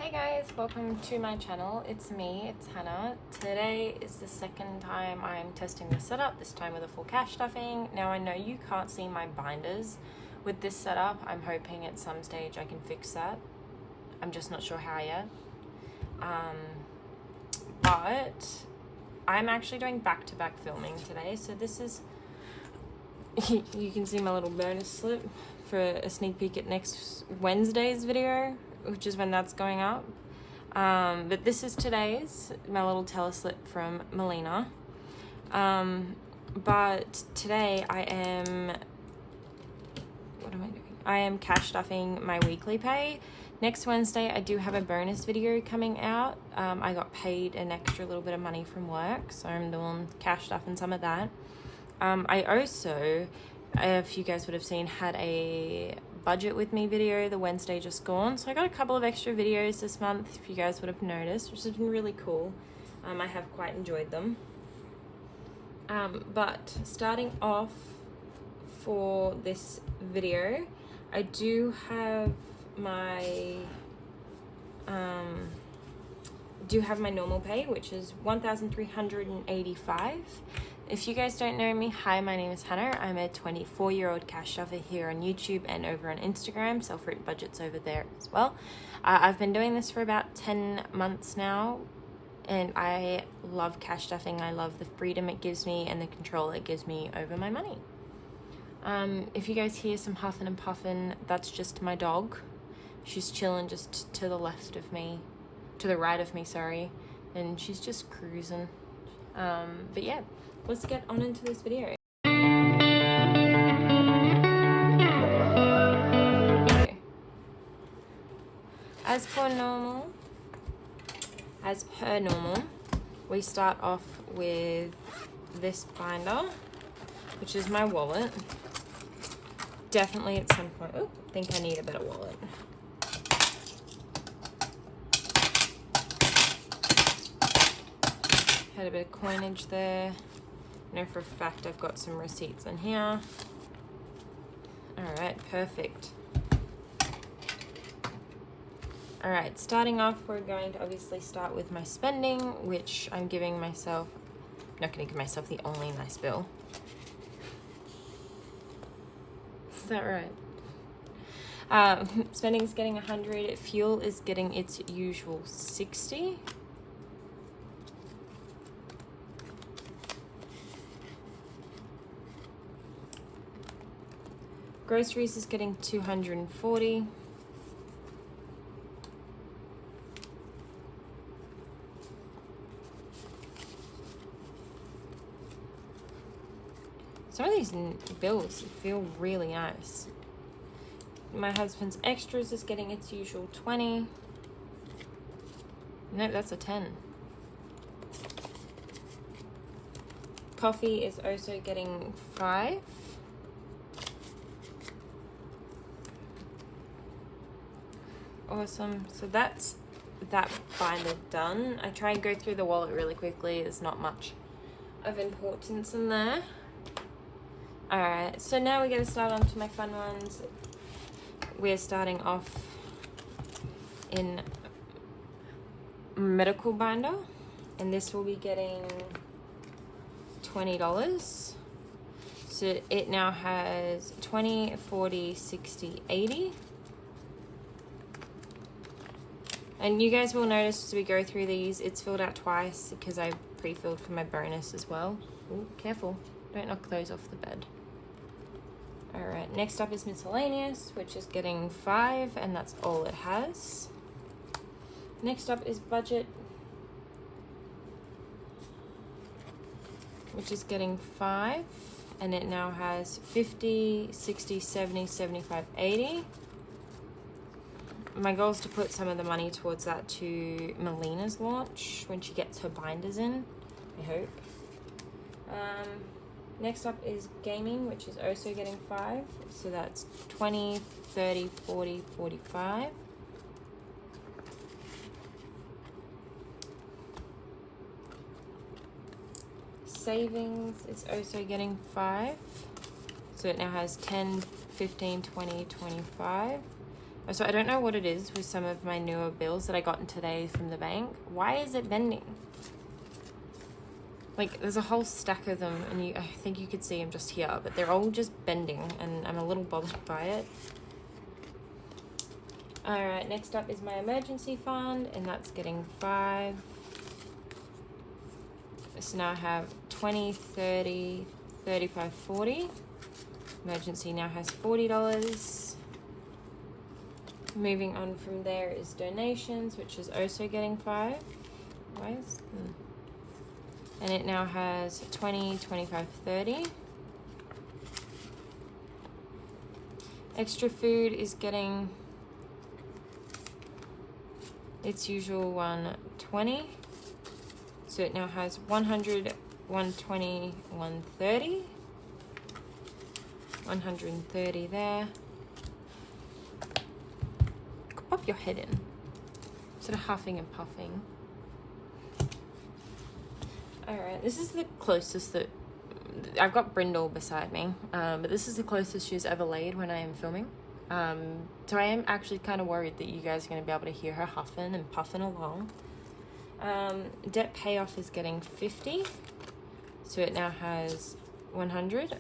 Hey guys, welcome to my channel. It's me, it's Hannah. Today is the second time I'm testing the setup, this time with a full cash stuffing. Now I know you can't see my binders with this setup. I'm hoping at some stage I can fix that. I'm just not sure how yet. But I'm actually doing back-to-back filming today. So this is, you can see my little bonus slip for a sneak peek at next Wednesday's video, which is when that's going up. But this is today's, my little teleslip from Melina. But today I am, what am I doing? I am cash stuffing my weekly pay. Next Wednesday I do have a bonus video coming out. I got paid an extra little bit of money from work, so I'm doing cash stuffing some of that. I also, if you guys would have seen, had a budget with me video the Wednesday just gone, so I got a couple of extra videos this month, if you guys would have noticed, which has been really cool. I have quite enjoyed them. But starting off for this video, I do have my normal pay, which is $1,385. If you guys don't know me, hi, my name is Hannah. I'm a 24-year-old cash stuffer here on YouTube and over on Instagram. Self-written budgets over there as well. I've been doing this for about 10 months now, and I love cash stuffing. I love the freedom it gives me and the control it gives me over my money. If you guys hear some huffing and puffing, that's just my dog. She's chilling just to the left of me, to the right of me, sorry, and she's just cruising. But yeah, let's get on into this video. As per normal, we start off with this binder, which is my wallet. Definitely at some point, I think I need a better wallet. Had a bit of coinage there. I know for a fact I've got some receipts in here. Alright, perfect. Alright, starting off, we're going to obviously start with my spending, which I'm giving myself, not going to give myself the only nice bill. Is that right? Spending is getting 100, fuel is getting its usual 60. Groceries is getting 240. Some of these bills feel really nice. My husband's extras is getting its usual 20. Nope, that's a 10. Coffee is also getting 5. Awesome. So that's that binder done. I try and go through the wallet really quickly. There's not much of importance in there. Alright, so now we're going to start on to my fun ones. We're starting off in medical binder, and this will be getting $20. So it now has 20, 40, 60, 80. And you guys will notice as we go through these, it's filled out twice because I pre-filled for my bonus as well. Ooh, careful, don't knock those off the bed. Alright, next up is miscellaneous, which is getting 5, and that's all it has. Next up is budget, which is getting 5, and it now has 50, 60, 70, 75, 80. My goal is to put some of the money towards that to Melina's launch when she gets her binders in, I hope. Next up is gaming, which is also getting 5. So that's 20, 30, 40, 45. Savings is also getting 5. So it now has 10, 15, 20, 25. So I don't know what it is with some of my newer bills that I got today from the bank. Why is it bending? Like, there's a whole stack of them, and I think you could see them just here, but they're all just bending, and I'm a little bothered by it. Alright, next up is my emergency fund, and that's getting 5. So now I have 20, 30, 35, 40. Emergency now has $40. Moving on from there is donations, which is also getting 5. Why is... And it now has 20, 25, 30. Extra food is getting its usual 120. So it now has 100, 120, 130. 130 there. Pop your head in. Sort of huffing and puffing. Alright, this is the closest that... I've got Brindle beside me, but this is the closest she's ever laid when I am filming. So I am actually kind of worried that you guys are going to be able to hear her huffing and puffing along. Debt payoff is getting 50. So it now has 100.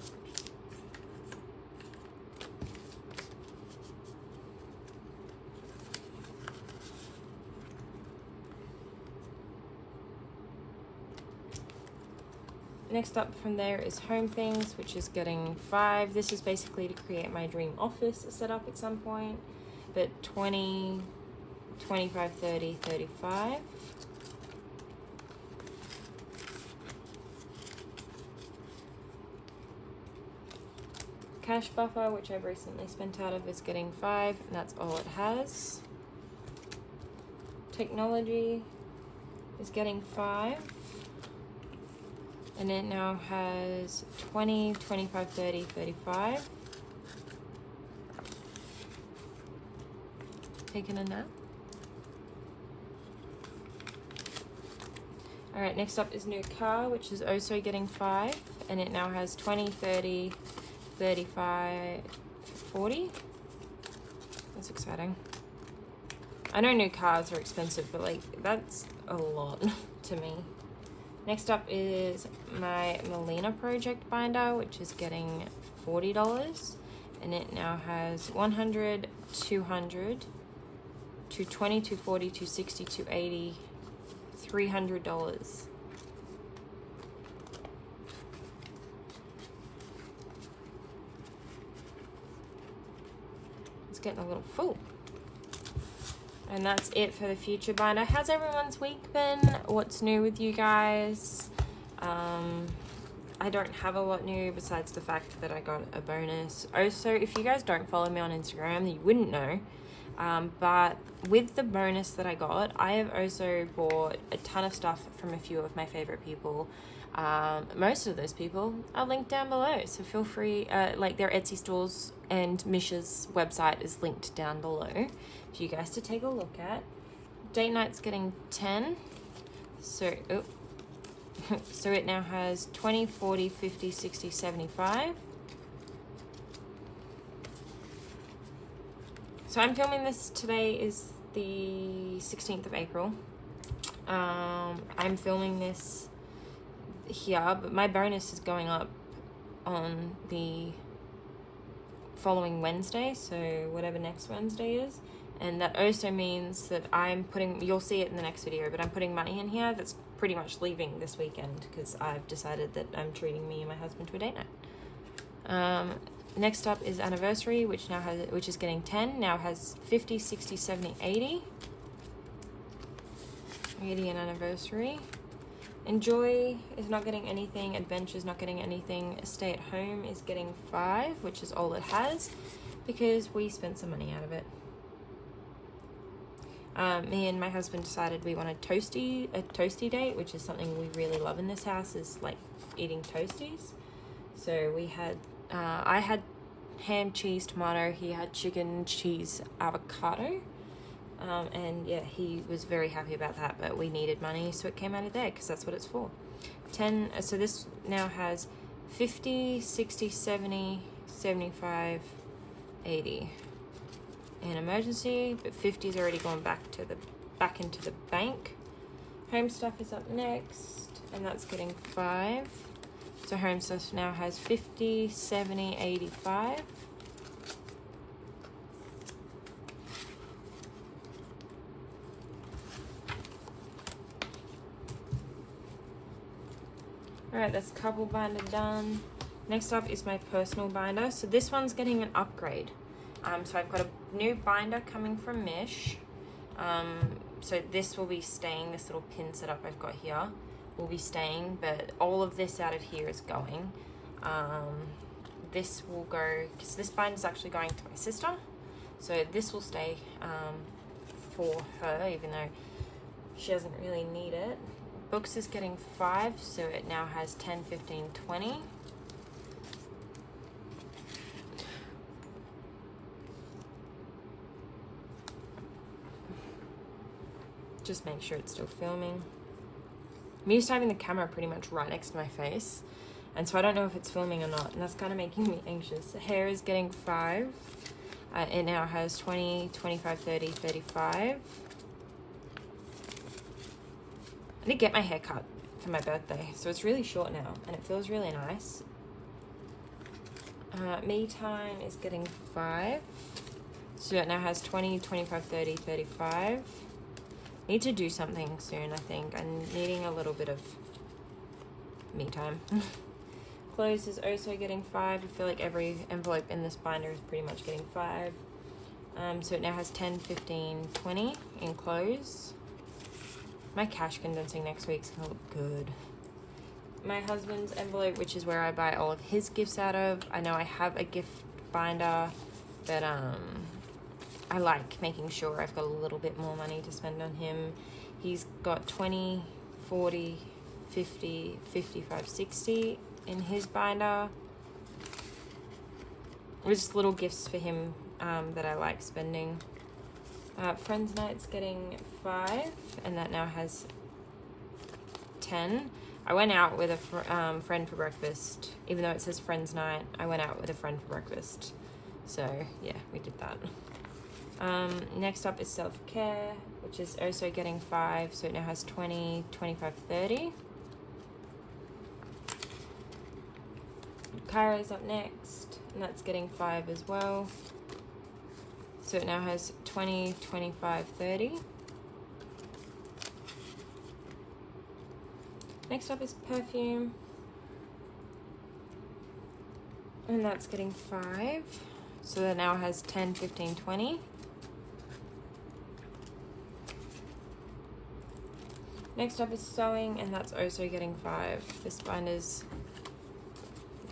Next up from there is home things, which is getting 5. This is basically to create my dream office set up at some point. But 20, 25, 30, 35. Cash buffer, which I've recently spent out of, is getting 5, and that's all it has. Technology is getting 5. And it now has 20, 25, 30, 35. Taking a nap. Alright, next up is new car, which is also getting 5. And it now has 20, 30, 35, 40. That's exciting. I know new cars are expensive, but like, that's a lot to me. Next up is my Melina project binder, which is getting $40, and it now has 100, 200, 220, 240, 260, 280, $300. It's getting a little full. And that's it for the future binder. How's everyone's week been? What's new with you guys? I don't have a lot new besides the fact that I got a bonus. Also, if you guys don't follow me on Instagram, you wouldn't know. But with the bonus that I got, I have also bought a ton of stuff from a few of my favorite people. Most of those people are linked down below, so feel free, like their Etsy stores and Mish's website is linked down below for you guys to take a look at. Date night's getting 10, so so it now has 20, 40, 50, 60, 75. So I'm filming this today is the 16th of April. I'm filming this here, but my bonus is going up on the following Wednesday, so whatever next Wednesday is. And that also means that I'm putting, you'll see it in the next video, but I'm putting money in here that's pretty much leaving this weekend because I've decided that I'm treating me and my husband to a date night. Next up is anniversary, which is getting 10, now has 50, 60, 70, 80. 80 an anniversary. Enjoy is not getting anything, adventure is not getting anything, stay at home is getting 5, which is all it has because we spent some money out of it. Me and my husband decided we wanted a toasty date, which is something we really love in this house, is like eating toasties. So we had, I had ham, cheese, tomato, he had chicken, cheese, avocado. And yeah, he was very happy about that, but we needed money, so it came out of there because that's what it's for. 10, so this now has 50, 60, 70, 75, 80. in emergency, but 50's already gone back into the bank. Home stuff is up next, and that's getting 5. So home stuff now has 50, 70, 85. Alright, that's couple binder done. Next up is my personal binder. So this one's getting an upgrade. So I've got a new binder coming from Mish. So this will be staying, this little pin setup I've got here will be staying, but all of this out of here is going. This will go, because this binder is actually going to my sister. So this will stay for her, even though she doesn't really need it. Books is getting 5, so it now has 10, 15, 20. Just make sure it's still filming. I'm used to having the camera pretty much right next to my face, and so I don't know if it's filming or not, and that's kind of making me anxious. The hair is getting 5. It now has 20, 25, 30, 35. I did get my hair cut for my birthday, so it's really short now, and it feels really nice. Me time is getting 5. So it now has 20, 25, 30, 35. Need to do something soon, I think. I'm needing a little bit of me time. Clothes is also getting 5. I feel like every envelope in this binder is pretty much getting 5. So it now has 10, 15, 20 in clothes. My cash condensing next week's gonna look good. My husband's envelope, which is where I buy all of his gifts out of. I know I have a gift binder, but I like making sure I've got a little bit more money to spend on him. He's got 20, 40, 50, 55, 60 in his binder. Just little gifts for him that I like spending. Friends Night's getting 5, and that now has 10. I went out with a friend for breakfast. Even though it says Friends Night, I went out with a friend for breakfast. So yeah, we did that. Next up is self-care, which is also getting 5, so it now has 20, 25, 30. Kyra's up next, and that's getting 5 as well. So it now has 20, 25, 30. Next up is perfume, and that's getting 5. So that now has 10, 15, 20. Next up is sewing, and that's also getting 5. This binder's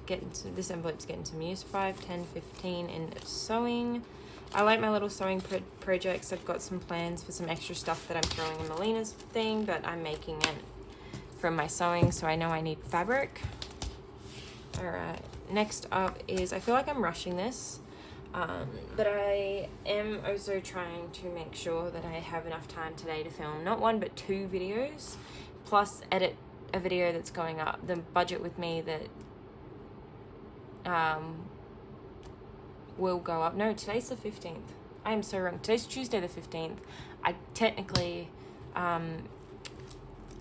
getting to, this envelope's getting some use. 5, 10, 15 in sewing. I like my little sewing projects. I've got some plans for some extra stuff that I'm throwing in Melina's thing, but I'm making it from my sewing, so I know I need fabric. Alright, next up is, I feel like I'm rushing this, but I am also trying to make sure that I have enough time today to film not 1 but 2 videos, plus edit a video that's going up. The budget with me that will go up. No, today's the 15th. I am so wrong. Today's Tuesday the 15th. I technically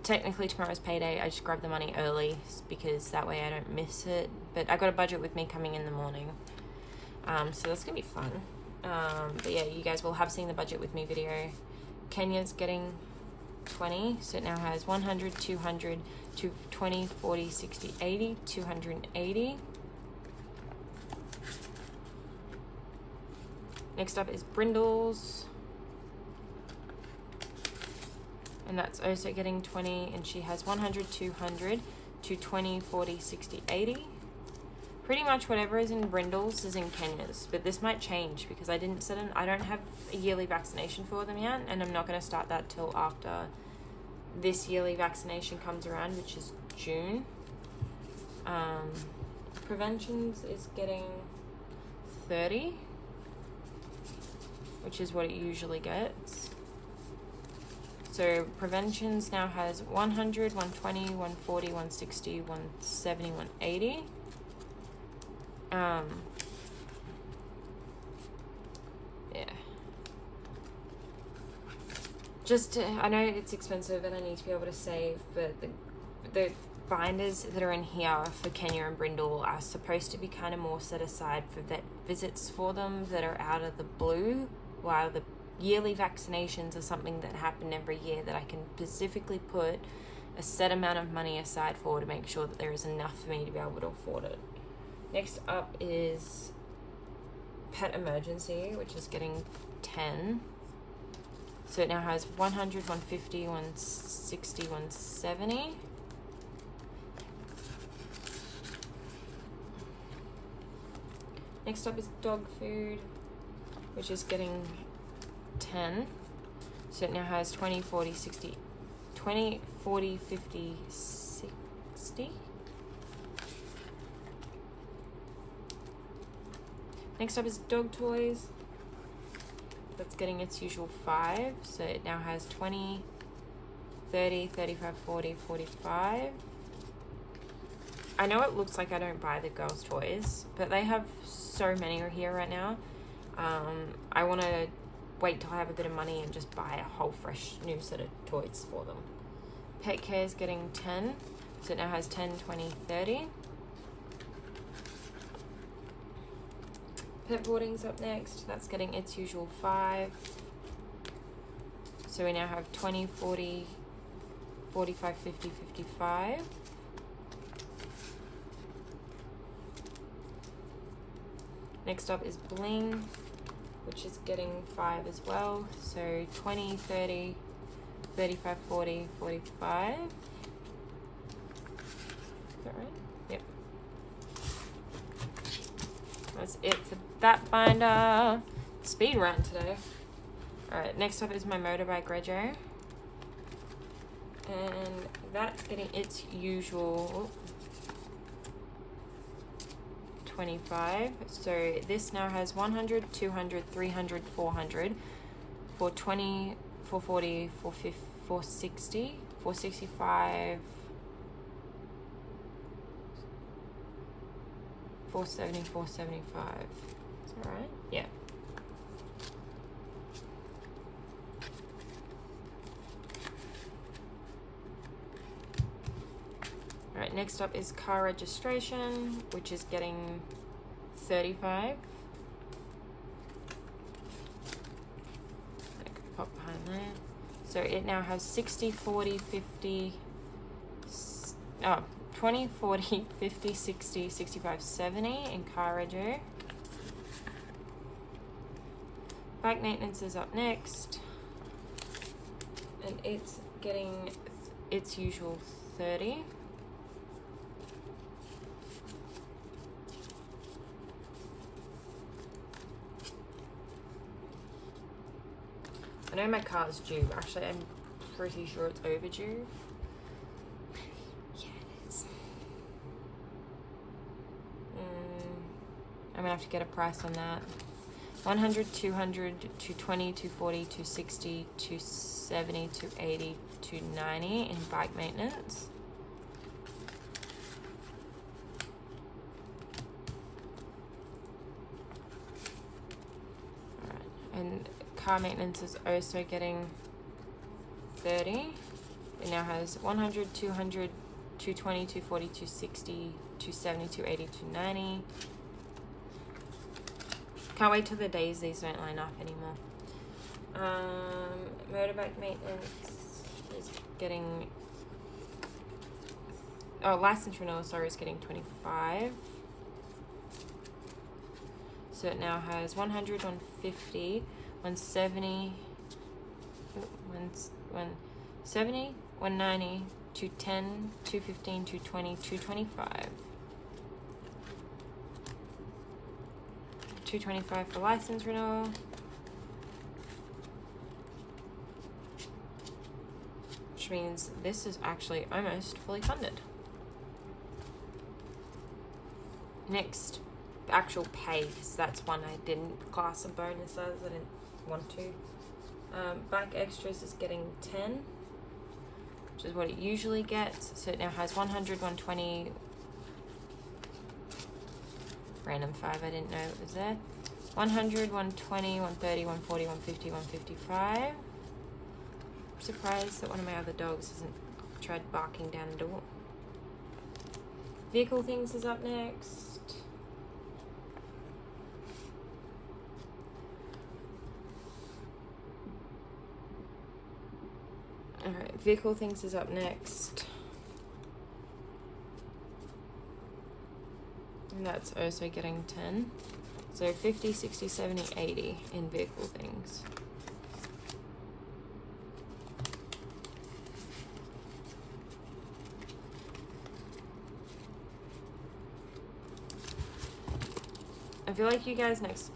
tomorrow's payday. I just grab the money early because that way I don't miss it. But I got a budget with me coming in the morning. So that's gonna be fun. But yeah, you guys will have seen the budget with me video. Kenya's getting 20, so it now has 100, 200, 220, 40, 60, 80, 280. Next up is Brindles, and that's also getting 20, and she has 100, 200, 220, 40, 60, 80. Pretty much whatever is in Brindles is in Kenya's, but this might change because I don't have a yearly vaccination for them yet, and I'm not going to start that till after this yearly vaccination comes around, which is June. Preventions is getting 30, which is what it usually gets. So Preventions now has 100, 120, 140, 160, 170, 180. Yeah. just I know it's expensive and I need to be able to save, but the binders that are in here for Kenya and Brindle are supposed to be kind of more set aside for vet visits for them that are out of the blue, while the yearly vaccinations are something that happen every year that I can specifically put a set amount of money aside for to make sure that there is enough for me to be able to afford it. Next up is Pet Emergency, which is getting 10. So it now has 100, 150, 160, 170. Next up is dog food, which is getting 10. So it now has 20, 40, 60, 20, 40, 50, 60. Next up is dog toys. That's getting its usual 5. So it now has 20, 30, 35, 40, 45. I know it looks like I don't buy the girls' toys, but they have so many here right now. I want to wait till I have a bit of money and just buy a whole fresh new set of toys for them. Pet care is getting 10. So it now has 10, 20, 30. Pet boarding's up next. That's getting its usual 5. So we now have 20, 40, 45, 50, 55. Next up is bling, which is getting 5 as well. So 20, 30, 35, 40, 45. Is that right? Yep. That's it for that binder. Speed run today. Alright, next up is my motorbike rego. And that's getting its usual 25. So this now has 100, 200, 300, 400, 420, 440, 450, 460, 465, 470, 475. Is that right? Yeah. Alright, next up is car registration, which is getting 35. I can pop behind there. So it now has 60, 40, 50, 20, 40, 50, 60, 65, 70 in car rego. Bike maintenance is up next. And it's getting its usual 30. I know my car's due. Actually, I'm pretty sure it's overdue. Yeah, it is. I'm gonna have to get a price on that. 100, 200, 220, 240, 260, 270, 280, 290 in bike maintenance. Alright, and car maintenance is also getting 30. It now has 100, 200, 220, 240, 260, 270, 280, 290. Can't wait till the days these don't line up anymore. Motorbike maintenance is getting... Oh, license renewal, sorry, is getting 25. So it now has 100, 150, 170, 170, 190, 210, 215, 220, 225. 225 for license renewal. Which means this is actually almost fully funded. Next, actual pay, because that's one I didn't class a bonus as, I didn't want to. Bike extras is getting 10, which is what it usually gets. So it now has 100, 120, random 5, I didn't know it was there. 100, 120, 130, 140, 150, 155. surprised that one of my other dogs hasn't tried barking down the door. Vehicle things is up next. Alright, vehicle things is up next. And that's also getting 10. So 50, 60, 70, 80 in vehicle things. I feel like you guys next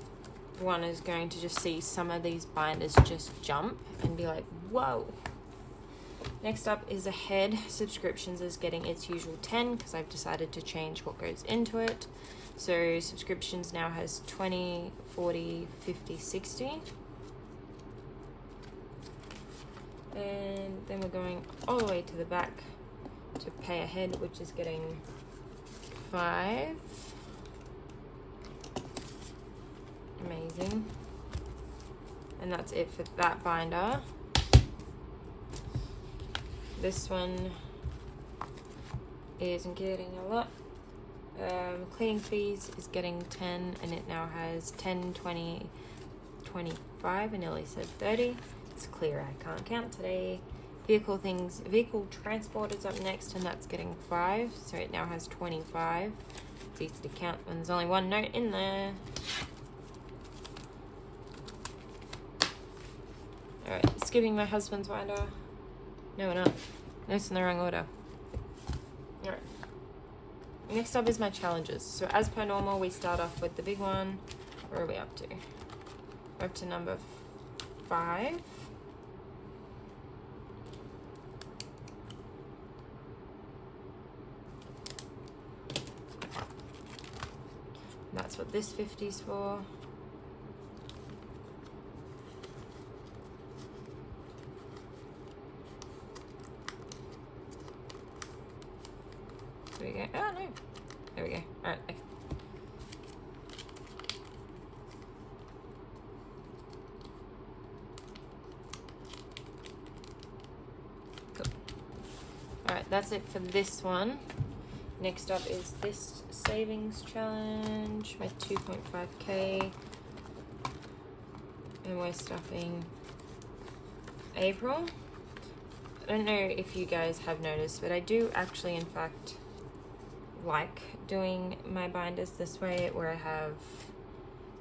one is going to just see some of these binders just jump and be like, whoa. Next up is Ahead. Subscriptions is getting its usual 10 because I've decided to change what goes into it. So subscriptions now has 20, 40, 50, 60. And then we're going all the way to the back to Pay Ahead, which is getting 5. Amazing. And that's it for that binder. This one isn't getting a lot. Cleaning fees is getting 10, and it now has 10, 20, 25. I nearly said 30. It's clear I can't count today. Vehicle things, vehicle transport is up next, and that's getting 5. So it now has 25. It's easy to count when there's only one note in there. Alright, skipping my husband's binder. No, we're not. Notes in the wrong order. Alright. Next up is my challenges. So as per normal, we start off with the big one. Where are we up to? We're up to number 5. That's what this 50's for. There we go. Oh no. There we go. Alright. Okay. Cool. Alright, that's it for this one. Next up is this savings challenge, my 2.5k. And we're stuffing April. I don't know if you guys have noticed, but I do actually, in fact, like doing my binders this way, where I have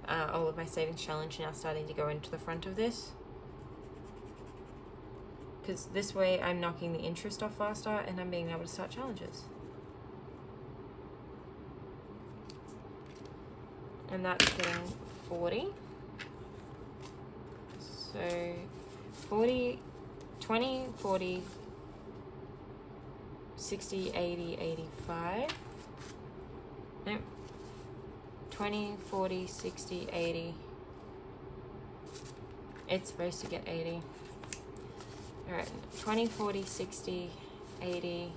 all of my savings challenge now starting to go into the front of this, because this way I'm knocking the interest off faster and I'm being able to start challenges. And that's getting 40. So 40, 20, 40, 60, 80, 85. Nope. 20, 40, 60, 80. It's supposed to get 80. Alright, 20, 40, 60, 80,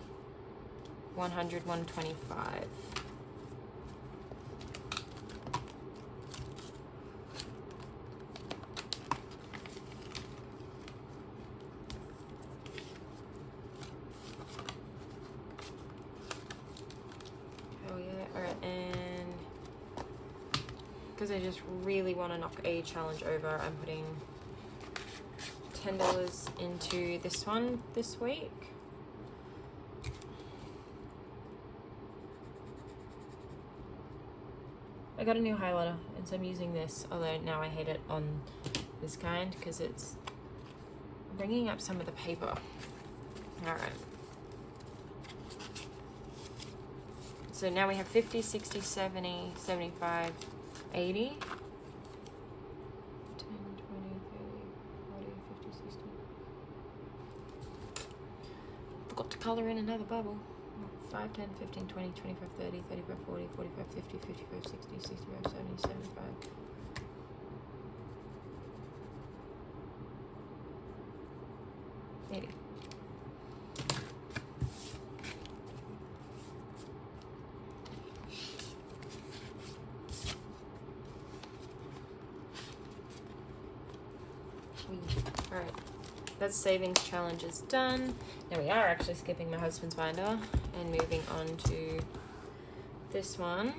100, 125. Because I just really want to knock a challenge over, I'm putting $10 into this one this week. I got a new highlighter and so I'm using this, although now I hate it on this kind because it's bringing up some of the paper. Alright. So now we have 50, 60, 70, 75, 80, 10, 20, 30, 40, 50, 60. Forgot to color in another bubble. 5, 10, 15, 20, 25, 30, 35, 40, 45, 50, 55, 60, 65, 70, 75. 80. Alright, That savings challenge is done. Now we are actually skipping my husband's binder and moving on to this one.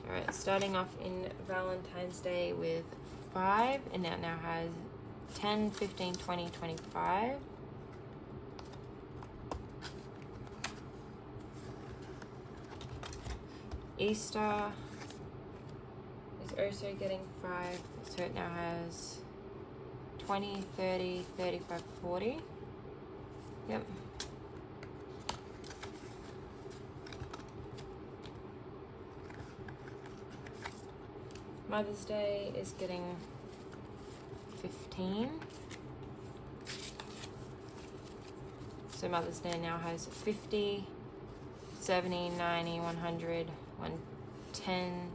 Alright, starting off in Valentine's Day with 5, and it now has 10, 15, 20, 25. Easter is also getting 5, so it now has 20, 30, 35, 40. Yep. Mother's Day is getting 15. So Mother's Day now has 50, 70, 90, 100, 110,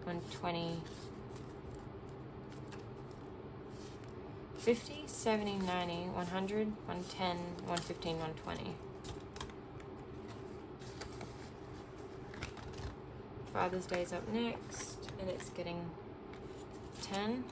120, 50, 70, 90, 100, 110, 115, 120. Father's Day is up next, and it's getting 10.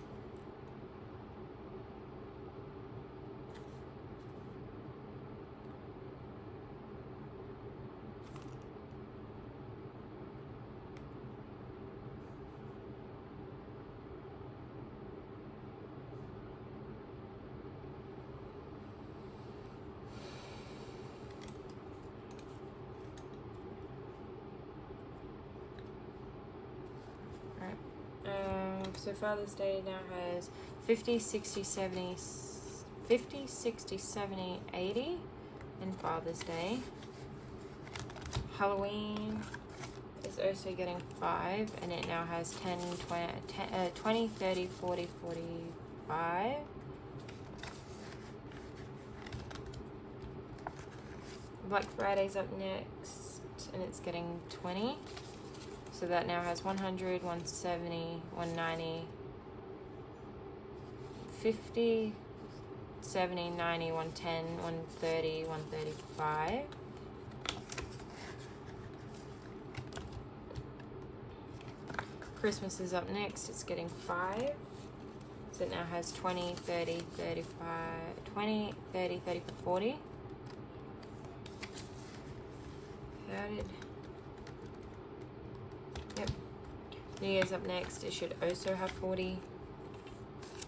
So Father's Day now has 50, 60, 70, 50, 60, 70, 80 in Father's Day. Halloween is also getting 5, and it now has 10, 20, 30, 40, 45. Black Friday's up next, and it's getting 20. So that now has 100, 170, 190, 50, 70, 90, 110, 130, 135. Christmas is up next. It's getting 5. So it now has 20, 30, 35, 20, 30, 35, 40. Got it. Yep. New Year's up next. It should also have 40.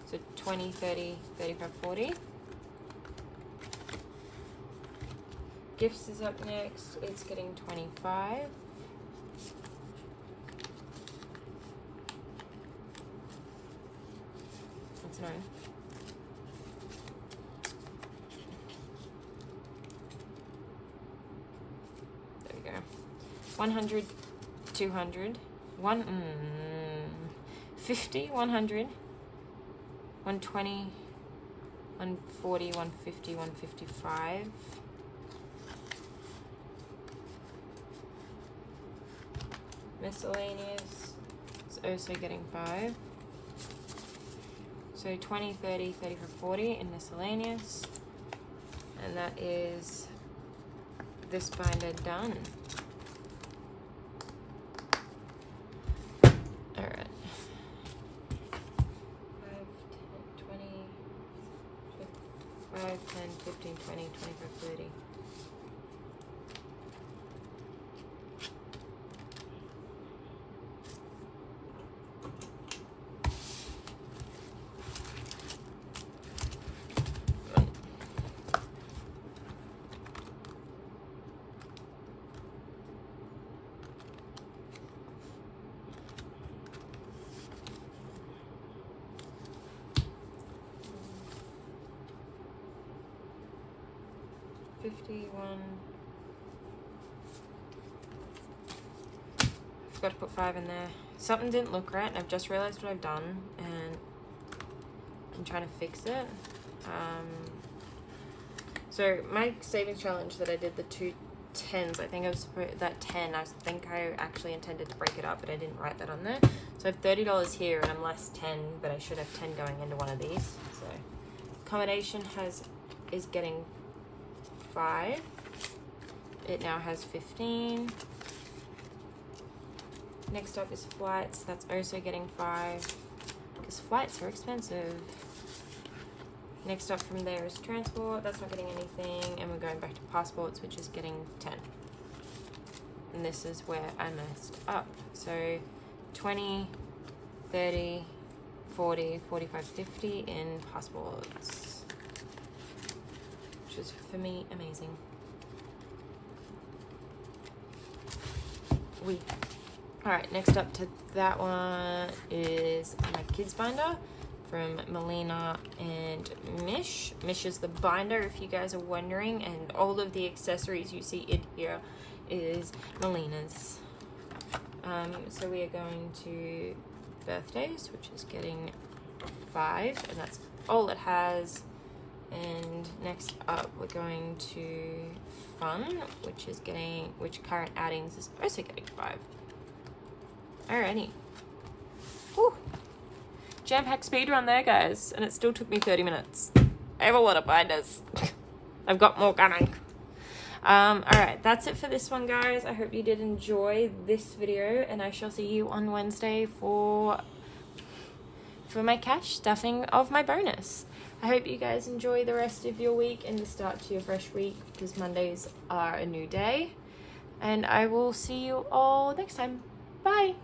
So 20, 30, 35, 40. Gifts is up next. It's getting 25. That's no. There we go. 100. 200, 50, 100, 120, 140, 150, 155. Miscellaneous is also getting 5. So 20, 30, 35, 40 in miscellaneous. And that is this binder done. Alright. 5, 10, 15, 20, 25, 30. Forgot to put 5 in there. Something didn't look right, and I've just realized what I've done, and I'm trying to fix it. So my savings challenge that I did, the 2 10s, I think I was supposed, that 10, I think I actually intended to break it up, but I didn't write that on there. So I have $30 here, and I'm less 10, but I should have 10 going into one of these. So accommodation is getting 5. It now has 15. Next up is flights. That's also getting 5 because flights are expensive. Next up from there is transport. That's not getting anything. And we're going back to passports, which is getting 10. And this is where I messed up. So 20, 30, 40, 45, 50 in passports. Which is, for me, amazing. Alright, next up to that one is my kids binder from Melina and Mish. Mish is the binder, if you guys are wondering, and all of the accessories you see in here is Melina's. So we are going to birthdays, which is getting 5, and that's all it has. And next up we're going to fun, which current outings is also getting 5. Alrighty. Whew. Jam-packed speedrun there, guys, and it still took me 30 minutes. I have a lot of binders. I've got more coming. Alright, that's it for this one, guys. I hope you did enjoy this video, and I shall see you on Wednesday for my cash stuffing of my bonus. I hope you guys enjoy the rest of your week and the start to your fresh week, because Mondays are a new day. And I will see you all next time. Bye!